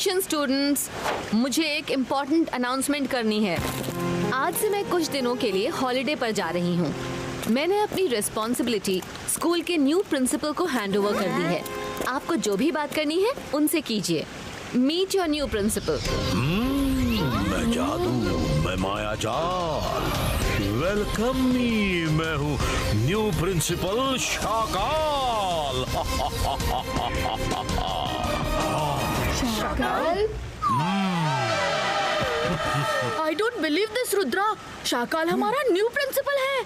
Attention students, मुझे एक important announcement करनी है। आज से मैं कुछ दिनों के लिए हॉलिडे पर जा रही हूँ। मैंने अपनी रिस्पॉन्सिबिलिटी स्कूल के न्यू प्रिंसिपल को हैंड ओवर कर दी है। आपको जो भी बात करनी है उनसे कीजिए। Meet your new principal. मैं जादू, मैं मायाजाल। वेलकम मी, मैं हूँ new principal Shakaal. Shakaal? I don't believe this, Rudra. Shakaal हमारा न्यू प्रिंसिपल है।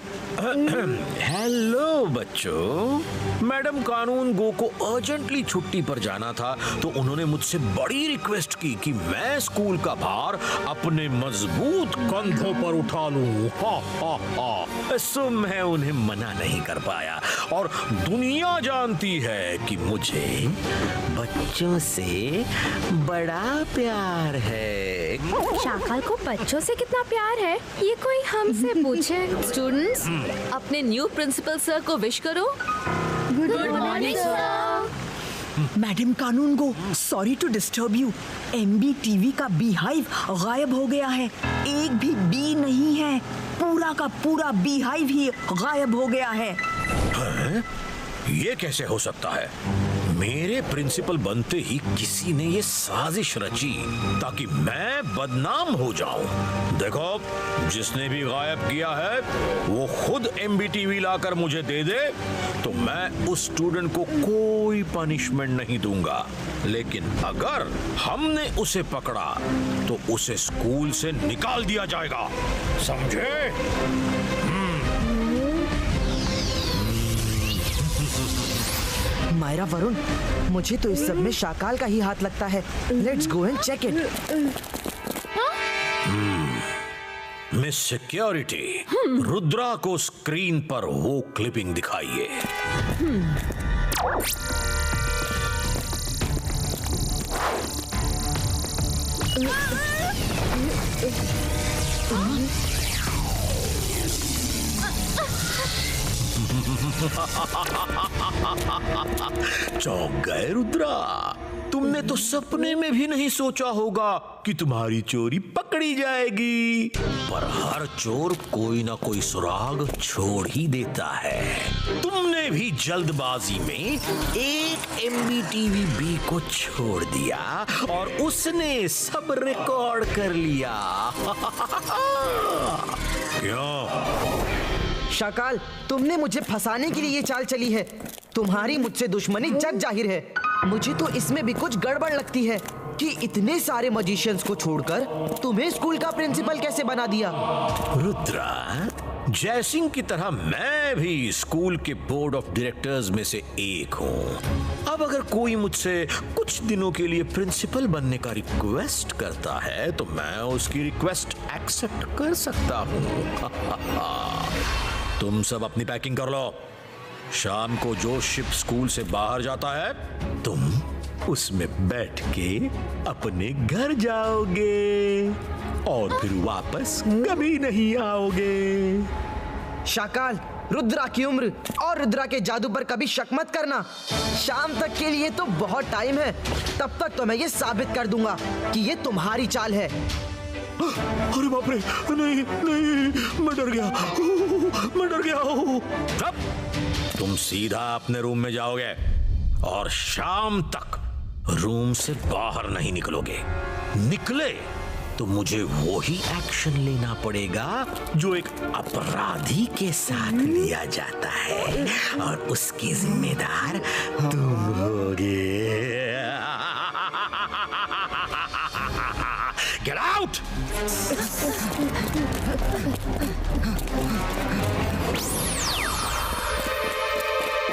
हेलो बच्चों, मैडम कानून गो को अर्जेंटली छुट्टी पर जाना था, तो उन्होंने मुझसे बड़ी रिक्वेस्ट की कि मैं स्कूल का भार अपने मजबूत कंधों पर उठा लूं। सो मैं उन्हें मना नहीं कर पाया, और दुनिया जानती है कि मुझे बच्चों से बड़ा प्यार है। शाकाल को बच्चों से कितना प्यार है, ये कोई हमसे पूछे। स्टूडेंट्स, अपने न्यू प्रिंसिपल सर को विश करो। Good morning sir. मैडम कानून गो, sorry to disturb you. MBTV का बी हाइव गायब हो गया है। एक भी बी नहीं है, पूरा का पूरा बी हाइव ही गायब हो गया है। हैं? ये कैसे हो सकता है? मेरे प्रिंसिपल बनते ही किसी ने ये साजिश रची ताकि मैं बदनाम हो जाऊं। देखो, जिसने भी गायब किया है वो खुद MBTV लाकर मुझे दे दे, तो मैं उस स्टूडेंट को कोई पनिशमेंट नहीं दूंगा। लेकिन अगर हमने उसे पकड़ा तो उसे स्कूल से निकाल दिया जाएगा, समझे? मायरा, वरुण, मुझे तो इस सब में शाकाल का ही हाथ लगता है। Let's go and check it. Miss security, Rudra को स्क्रीन पर वो क्लिपिंग दिखाइए। चौंक गए रुद्रा। तुमने तो सपने में भी नहीं सोचा होगा कि तुम्हारी चोरी पकड़ी जाएगी, पर हर चोर कोई ना कोई सुराग छोड़ ही देता है। तुमने भी जल्दबाजी में एक MBTV बी को छोड़ दिया और उसने सब रिकॉर्ड कर लिया। क्यों? शाकाल, तुमने मुझे फंसाने के लिए ये चाल चली है। तुम्हारी मुझसे दुश्मनी जग जाहिर है। मुझे तो इसमें भी कुछ गड़बड़ लगती है कि इतने सारे मजिशियंस को छोड़कर तुम्हें स्कूल का प्रिंसिपल कैसे बना दिया। रुद्रा, जयसिंह की तरह मैं भी स्कूल के बोर्ड ऑफ डायरेक्टर्स में से एक हूँ। अब अगर कोई मुझसे कुछ दिनों के लिए प्रिंसिपल बनने का रिक्वेस्ट करता है तो मैं उसकी रिक्वेस्ट एक्सेप्ट कर सकता हूँ। तुम सब अपनी पैकिंग कर लो। शाम को जो शिप स्कूल से बाहर जाता है, तुम उसमें बैठ के अपने घर जाओगे और फिर वापस कभी नहीं आओगे। शाकाल, रुद्रा की उम्र और रुद्रा के जादू पर कभी शक मत करना। शाम तक के लिए तो बहुत टाइम है। तब तक तो मैं ये साबित कर दूंगा कि ये तुम्हारी चाल है। अरे बाप रे, नहीं नहीं, मैं डर गया, मैं डर गया। अब तुम सीधा अपने रूम में जाओगे और शाम तक रूम से बाहर नहीं निकलोगे। निकले तो मुझे वो ही एक्शन लेना पड़ेगा जो एक अपराधी के साथ लिया जाता है, और उसकी जिम्मेदार तुम होगे। Get out!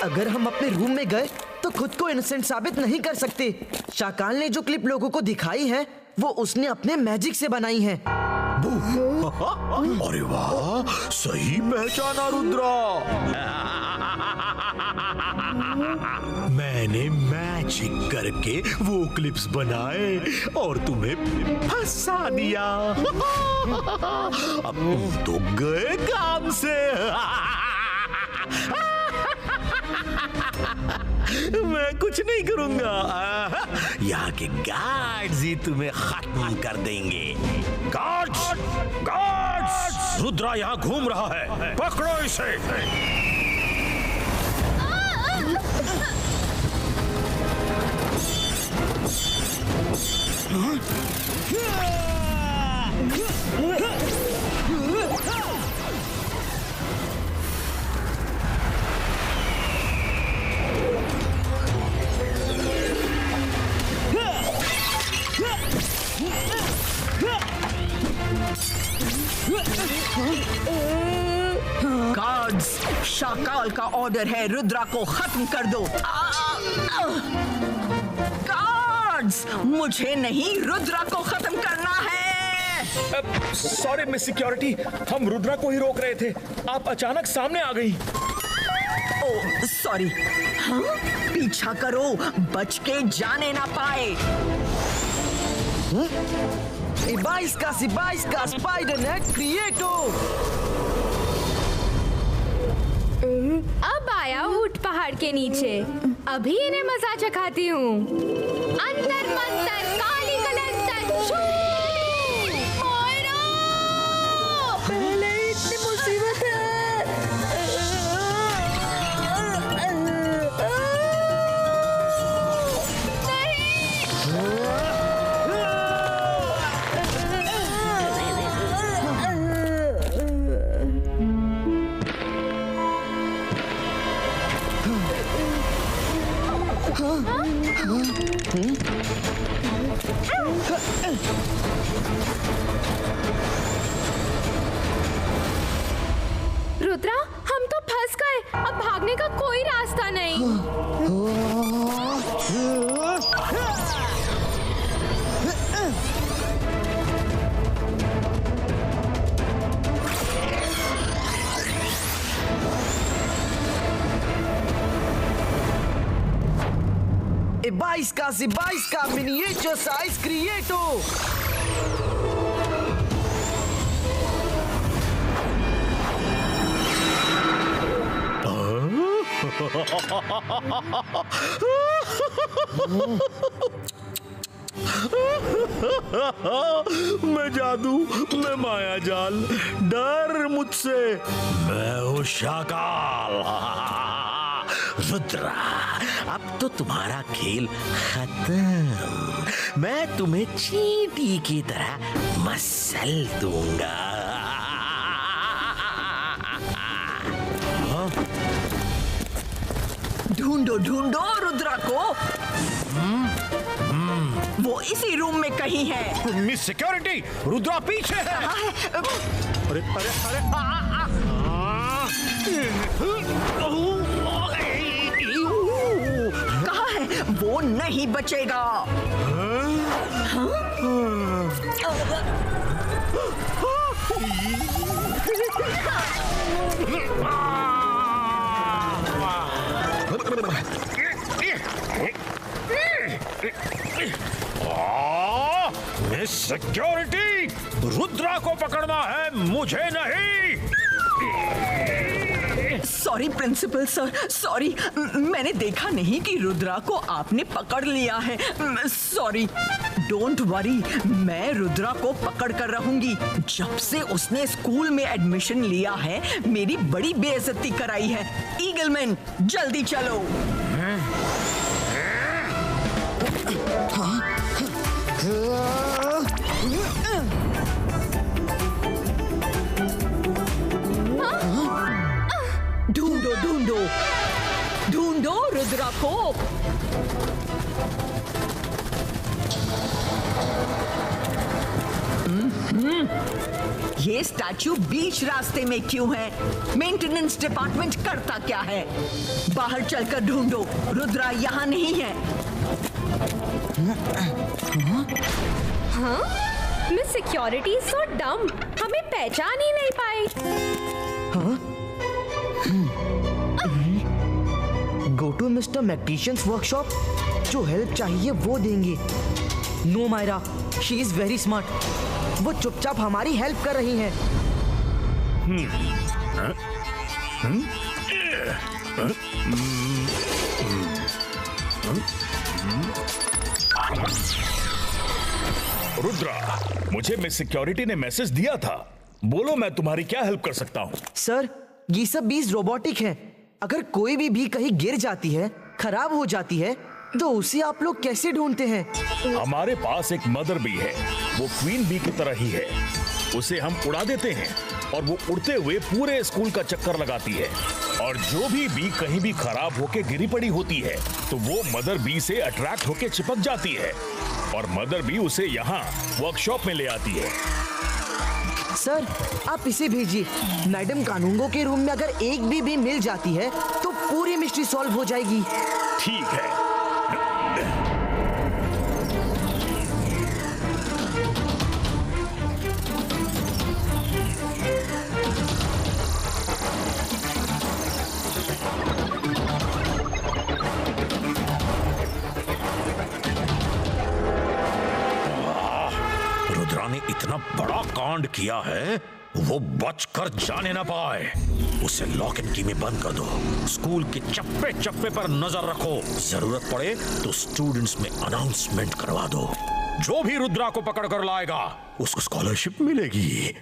अगर हम अपने रूम में गए तो खुद को इनोसेंट साबित नहीं कर सकते। शाकाल ने जो क्लिप लोगों को दिखाई है वो उसने अपने मैजिक से बनाई है। अरे वाह, सही पहचाना रुद्रा। मैंने मैजिक करके वो क्लिप्स बनाए और तुम्हें फंसा दिया। अब तुम तो गए काम से। मैं कुछ नहीं करूंगा। यहाँ के गार्ड्स ही तुम्हें खत्म कर देंगे। Guards, guards! रुद्रा यहाँ घूम रहा है, पकड़ो इसे। गार्ड्स, शाकाल का ऑर्डर है, रुद्रा को खत्म कर दो। गार्ड्स, मुझे नहीं, रुद्रा को खत्म करना है। सॉरी मिस सिक्योरिटी, हम रुद्रा को ही रोक रहे थे, आप अचानक सामने आ गई। Oh sorry. हाँ? पीछा करो, बच के जाने ना पाए। बाईस का स्पाइडर नेट क्रिएटो। अब आया ऊंट पहाड़ के नीचे, अभी इन्हें मजा चखाती हूँ। अंतर मंतर काली कलंतर शू। पहले ही इतनी मुसीबत है। रुद्रा, हम तो फंस गए, अब भागने का कोई रास्ता नहीं। बाईस का मिनिएचर साइज क्रिएटो। मैं जादू, मैं माया जाल, डर मुझसे, मैं हूँ शाकाल। रुद्रा, अब तो तुम्हारा खेल खत्म। मैं तुम्हें चींटी की तरह मसल दूंगा। ढूंढो ढूंढो रुद्रा को। वो इसी रूम में कहीं है। मिस सिक्योरिटी, रुद्रा पीछे है। अरे अरे अरे कहाँ है? वो नहीं बचेगा। मिस सिक्योरिटी, रुद्रा को पकड़ना है, मुझे नहीं। सॉरी प्रिंसिपल सर, सॉरी, मैंने देखा नहीं कि रुद्रा को आपने पकड़ लिया है। सॉरी। डोंट वरी, मैं रुद्रा को पकड़ कर रहूंगी। जब से उसने स्कूल में एडमिशन लिया है, मेरी बड़ी बेइज्जती कराई है। ईगलमैन, जल्दी चलो। ढूंढो ढूंढो ढूंढो रुद्रा को। ये स्टैचू बीच रास्ते में क्यों है? मेंटेनेंस डिपार्टमेंट करता क्या है? बाहर चलकर ढूंढो, रुद्रा यहाँ नहीं है। हाँ? मिस सिक्योरिटी सो डम, हमें पहचान ही नहीं पाई। Go to mister Magnesian's workshop, जो हेल्प चाहिए वो देंगे। No Myra, she is very smart. वो चुपचाप हमारी हेल्प कर रही हैं। रुद्रा, मुझे मिस सिक्योरिटी ने मैसेज दिया था। बोलो, मैं तुम्हारी क्या हेल्प कर सकता हूँ? सर, ये सब बीज रोबोटिक है। अगर कोई भी कहीं गिर जाती है, खराब हो जाती है, तो उसे आप लोग कैसे ढूंढते हैं? हमारे पास एक मदर बी है, वो क्वीन बी की तरह ही है। उसे हम उड़ा देते हैं और वो उड़ते हुए पूरे स्कूल का चक्कर लगाती है, और जो भी बी कहीं भी खराब होके गिरी पड़ी होती है तो वो मदर बी से अट्रैक्ट होके चिपक जाती है, और मदर बी उसे यहाँ वर्कशॉप में ले आती है। सर, आप इसे भेजिए। मैडम कानूंगो के रूम में अगर एक भी मिल जाती है तो पूरी मिस्ट्री सॉल्व हो जाएगी। ठीक है। रुद्रा ने इतना बड़ा कांड किया है, वो बचकर जाने ना पाए। उसे लॉक एंड की में बंद कर दो। स्कूल के चप्पे चप्पे पर नजर रखो। जरूरत पड़े तो स्टूडेंट्स में अनाउंसमेंट करवा दो। जो भी रुद्रा को पकड़ कर लाएगा उसको स्कॉलरशिप मिलेगी।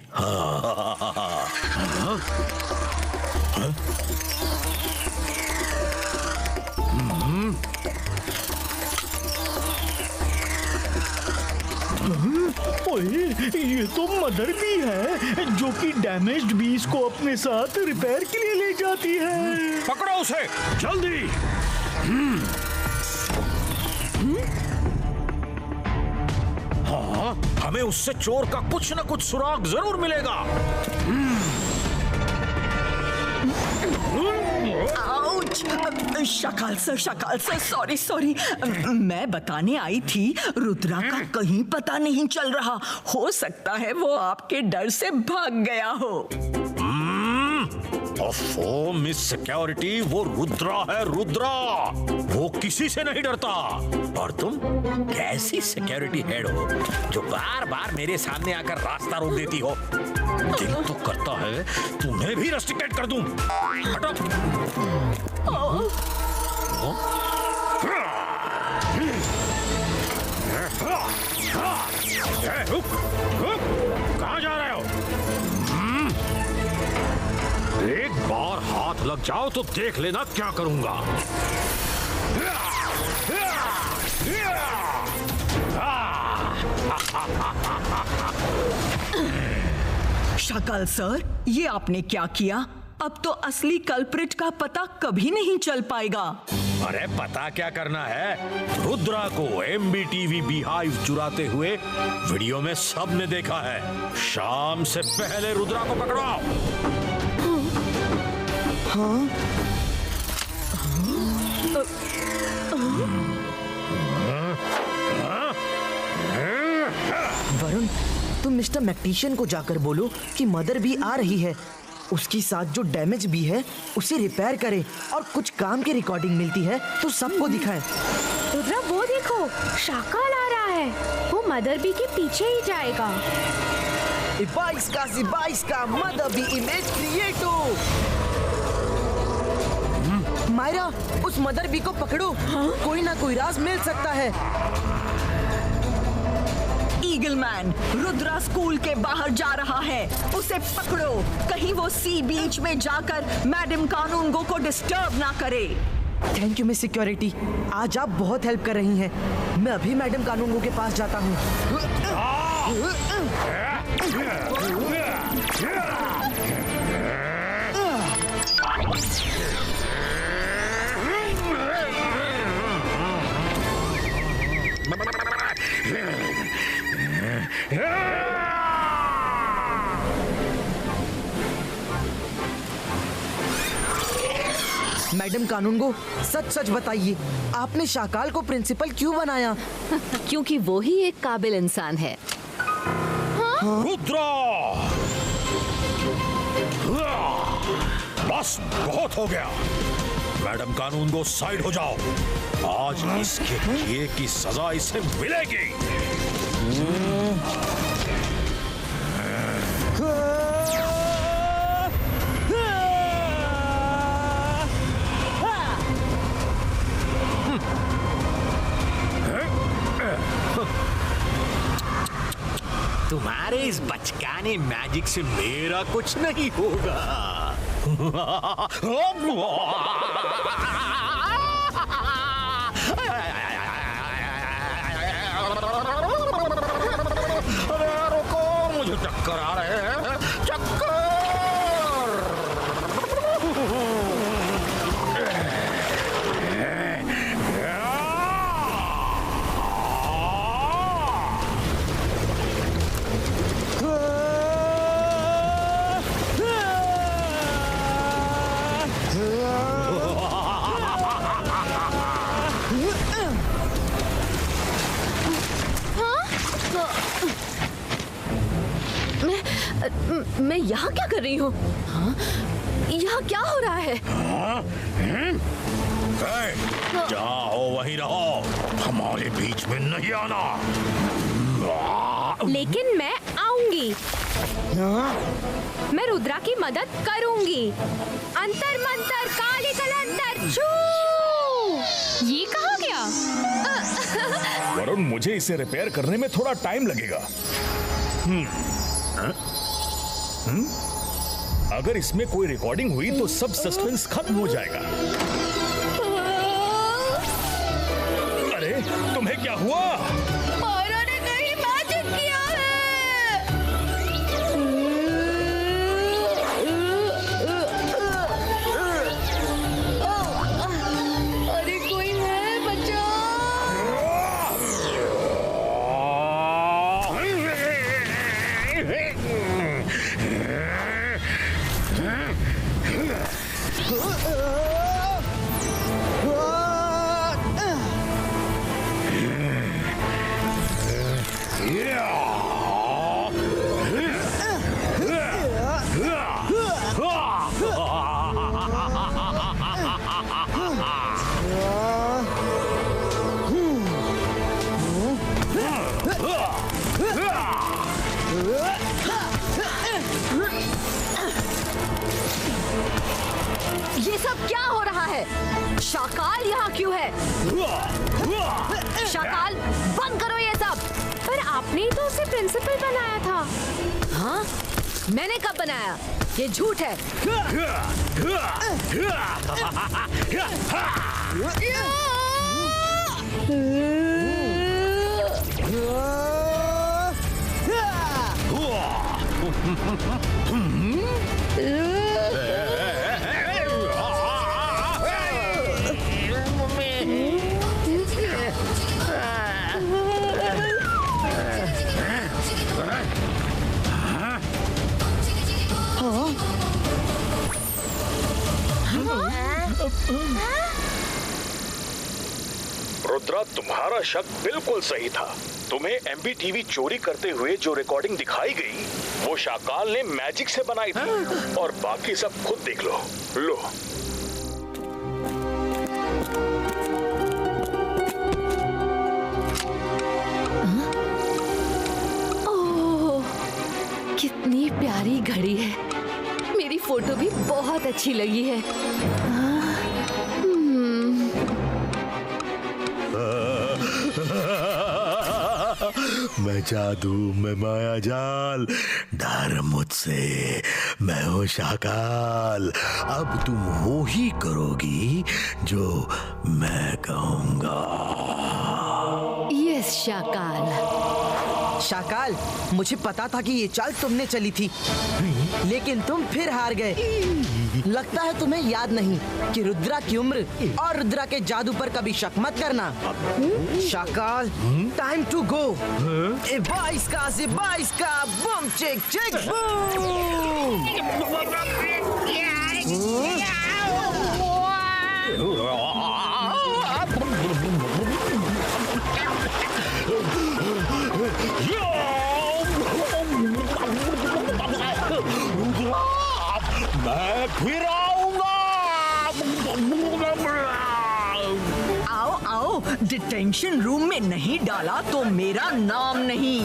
ओए, ये तो मदर बी है जो कि डैमेज्ड बीज को अपने साथ रिपेयर के लिए ले जाती है। पकड़ो उसे जल्दी। हाँ, हमें उससे चोर का कुछ न कुछ सुराग जरूर मिलेगा। आउच! शकाल सर, सॉरी। मैं बताने आई थी, रुद्रा का कहीं पता नहीं चल रहा। हो सकता है वो आपके डर से भाग गया हो। ओफो, मिस सिक्योरिटी, वो रुद्रा है, रुद्रा। वो किसी से नहीं डरता। और तुम कैसी सिक्योरिटी हेड हो जो बार बार मेरे सामने आकर रास्ता रोक देती हो? दिल तो करता है तुम्हें भी रेस्ट्रिक्टेड कर दूं। हटो। कहाँ जा रहे हो? एक बार हाथ लग जाओ तो देख लेना क्या करूंगा। शकाल सर, ये आपने क्या किया? अब तो असली कल्प्रिट का पता कभी नहीं चल पाएगा। अरे पता क्या करना है? रुद्रा को MBTV बीहाइव चुराते हुए वीडियो में सबने देखा है। शाम से पहले रुद्रा को पकड़वाओ। वरुण, तुम मिस्टर मैक्टिशियन को जाकर बोलो कि मदर भी आ रही है। उसके साथ जो डैमेज भी है उसे रिपेयर करे, और कुछ काम की रिकॉर्डिंग मिलती है तो सबको दिखाएं। रुद्रा, वो देखो, शाकाल आ रहा है। वो मदर बी के पीछे ही जाएगा। 22 का मदर बी इमेज क्रिएटो। मायरा, उस मदर बी को पकड़ो। कोई ना कोई राज मिल सकता है। ईगल मैन, रुद्रा स्कूल के बाहर जा रहा है। उसे पकड़ो, कहीं वो सी बीच में जाकर मैडम कानूनगो को डिस्टर्ब ना करे। थैंक यू मिस सिक्योरिटी, आज आप बहुत हेल्प कर रही हैं। मैं अभी मैडम कानूनगो के पास जाता हूँ। मैडम कानूनगो, सच बताइए, आपने शाकाल को प्रिंसिपल क्यों बनाया? क्योंकि वो ही एक काबिल इंसान है। रुद्रा! बस बहुत हो गया। मैडम कानूनगो, साइड हो जाओ। आज इसके किए की सजा इसे मिलेगी। इस बचकाने मैजिक से मेरा कुछ नहीं होगा। अरे रुको, मुझे चक्कर आ रहे हैं, चक्कर। मैं यहाँ क्या कर रही हूँ? हाँ? यहाँ क्या हो रहा है? जहाँ हो वहीं रहो, हमारे बीच में नहीं आना। लेकिन मैं आऊंगी। मैं रुद्रा की मदद करूंगी। अंतर मंतर काली कलंतर छू। ये कहाँ गया? वरुण, मुझे इसे रिपेयर करने में थोड़ा टाइम लगेगा। अगर इसमें कोई रिकॉर्डिंग हुई तो सब सस्पेंस खत्म हो जाएगा। अरे तुम्हें क्या हुआ? मायरा ने कहीं मैजिक किया है। अरे कोई है, बचाओ। ये सब क्या हो रहा है? शाकाल यहाँ क्यों है? शाकाल, बंद करो ये सब। पर आपने ही तो उसे प्रिंसिपल बनाया था। हाँ? मैंने कब बनाया? ये झूठ है। रुद्रा, तुम्हारा शक बिल्कुल सही था। तुम्हें एमबीटीवी चोरी करते हुए जो रिकॉर्डिंग दिखाई गई वो शाकाल ने मैजिक से बनाई थी। और बाकी सब खुद देख लो। लो। ओह, कितनी प्यारी घड़ी है। मेरी फोटो भी बहुत अच्छी लगी है। मैं जादू, मैं माया जाल, डर मुझसे, मैं हूँ शाकाल। अब तुम वो ही करोगी जो मैं कहूँगा। यस शाकाल। शाकाल, मुझे पता था कि ये चाल तुमने चली थी, लेकिन तुम फिर हार गए। लगता है तुम्हें याद नहीं कि रुद्रा की उम्र और रुद्रा के जादू पर कभी शक मत करना। Shakaal, time to go. 22 का बूम चिक चिक बूम। मैं फिर आऊंगा। आओ आओ, डिटेंशन रूम में नहीं डाला तो मेरा नाम नहीं।